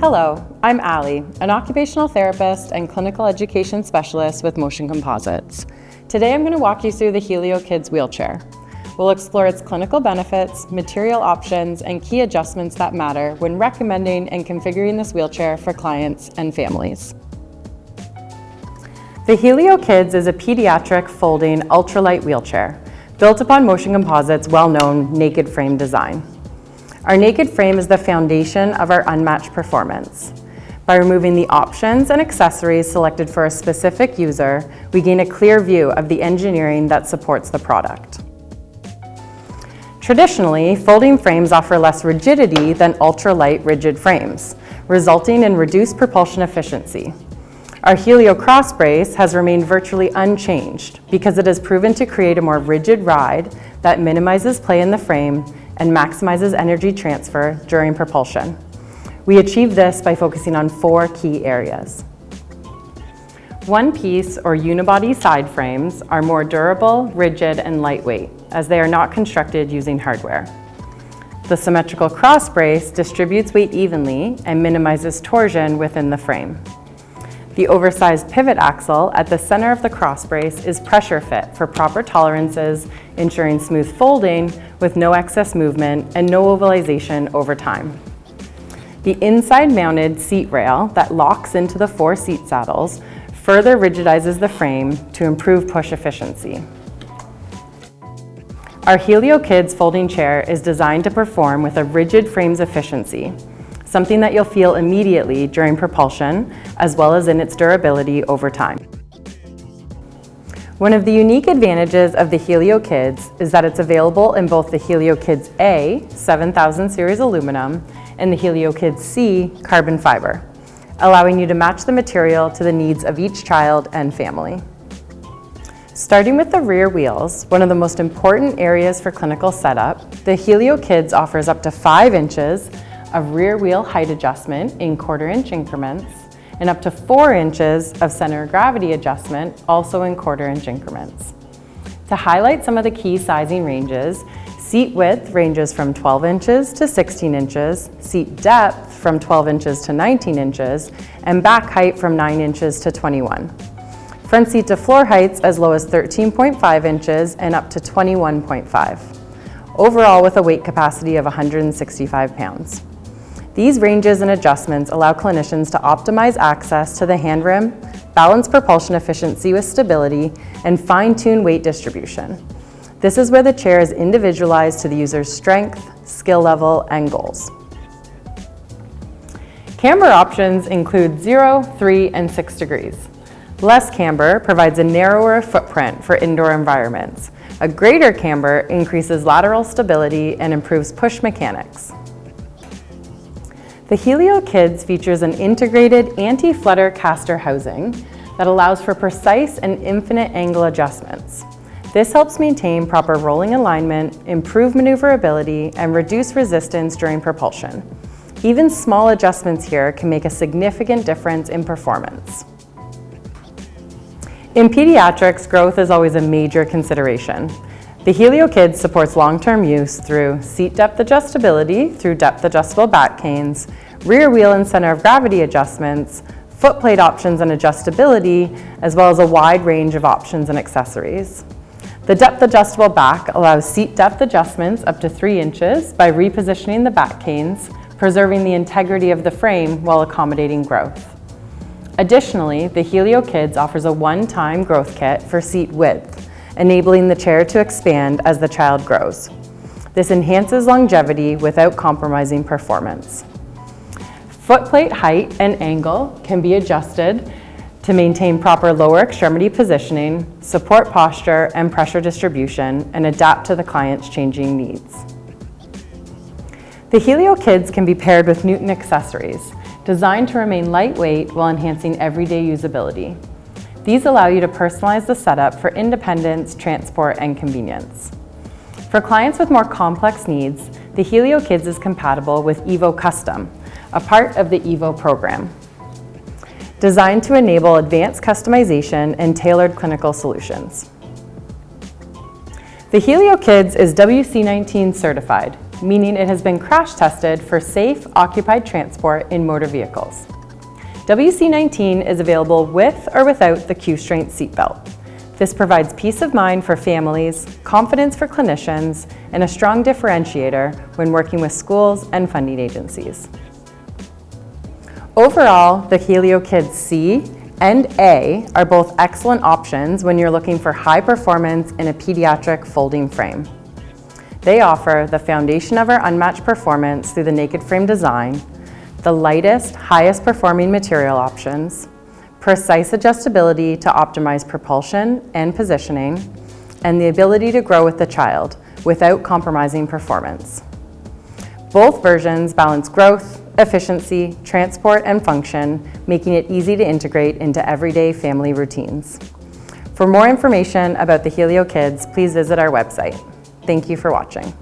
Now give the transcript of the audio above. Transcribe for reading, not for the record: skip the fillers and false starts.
Hello, I'm Allie, an occupational therapist and clinical education specialist with Motion Composites. Today I'm going to walk you through the HELIO Kids wheelchair. We'll explore its clinical benefits, material options, and key adjustments that matter when recommending and configuring this wheelchair for clients and families. The HELIO Kids is a pediatric folding ultralight wheelchair built upon Motion Composites' well-known naked frame design. Our naked frame is the foundation of our unmatched performance. By removing the options and accessories selected for a specific user, we gain a clear view of the engineering that supports the product. Traditionally, folding frames offer less rigidity than ultralight rigid frames, resulting in reduced propulsion efficiency. Our HELIO cross brace has remained virtually unchanged because it has proven to create a more rigid ride that minimizes play in the frame and maximizes energy transfer during propulsion. We achieve this by focusing on 4 key areas. One-piece or unibody side frames are more durable, rigid, and lightweight, as they are not constructed using hardware. The symmetrical cross brace distributes weight evenly and minimizes torsion within the frame. The oversized pivot axle at the center of the cross brace is pressure fit for proper tolerances, ensuring smooth folding with no excess movement and no ovalization over time. The inside mounted seat rail that locks into the 4 seat saddles further rigidizes the frame to improve push efficiency. Our HELIO Kids folding chair is designed to perform with a rigid frame's efficiency, something that you'll feel immediately during propulsion, as well as in its durability over time. One of the unique advantages of the HELIO Kids is that it's available in both the HELIO Kids A 7000 series aluminum and the HELIO Kids C carbon fiber, allowing you to match the material to the needs of each child and family. Starting with the rear wheels, one of the most important areas for clinical setup, the HELIO Kids offers up to 5 inches of rear wheel height adjustment in 1/4 inch increments and up to 4 inches of center of gravity adjustment, also in 1/4 inch increments. To highlight some of the key sizing ranges, seat width ranges from 12 inches to 16 inches, seat depth from 12 inches to 19 inches, and back height from 9 inches to 21. Front seat to floor heights as low as 13.5 inches and up to 21.5. Overall with a weight capacity of 165 pounds. These ranges and adjustments allow clinicians to optimize access to the hand rim, balance propulsion efficiency with stability, and fine-tune weight distribution. This is where the chair is individualized to the user's strength, skill level, and goals. Camber options include 0, 3, and 6 degrees. Less camber provides a narrower footprint for indoor environments. A greater camber increases lateral stability and improves push mechanics. The HELIO Kids features an integrated anti-flutter caster housing that allows for precise and infinite angle adjustments. This helps maintain proper rolling alignment, improve maneuverability, and reduce resistance during propulsion. Even small adjustments here can make a significant difference in performance. In pediatrics, growth is always a major consideration. The HELIO Kids supports long-term use through seat depth adjustability through depth adjustable back canes, rear wheel and center of gravity adjustments, foot plate options and adjustability, as well as a wide range of options and accessories. The depth adjustable back allows seat depth adjustments up to 3 inches by repositioning the back canes, preserving the integrity of the frame while accommodating growth. Additionally, the HELIO Kids offers a one-time growth kit for seat width, enabling the chair to expand as the child grows. This enhances longevity without compromising performance. Foot plate height and angle can be adjusted to maintain proper lower extremity positioning, support posture and pressure distribution, and adapt to the client's changing needs. The HELIO Kids can be paired with Newton accessories, designed to remain lightweight while enhancing everyday usability. These allow you to personalize the setup for independence, transport, and convenience. For clients with more complex needs, the HELIO Kids is compatible with EVO Custom, a part of the EVO program, designed to enable advanced customization and tailored clinical solutions. The HELIO Kids is WC19 certified, meaning it has been crash tested for safe occupied transport in motor vehicles. WC19 is available with or without the Q-Strength seatbelt. This provides peace of mind for families, confidence for clinicians, and a strong differentiator when working with schools and funding agencies. Overall, the HELIO Kids C and A are both excellent options when you're looking for high performance in a pediatric folding frame. They offer the foundation of our unmatched performance through the naked frame design, the lightest, highest performing material options, precise adjustability to optimize propulsion and positioning, and the ability to grow with the child without compromising performance. Both versions balance growth, efficiency, transport, and function, making it easy to integrate into everyday family routines. For more information about the HELIO Kids, please visit our website. Thank you for watching.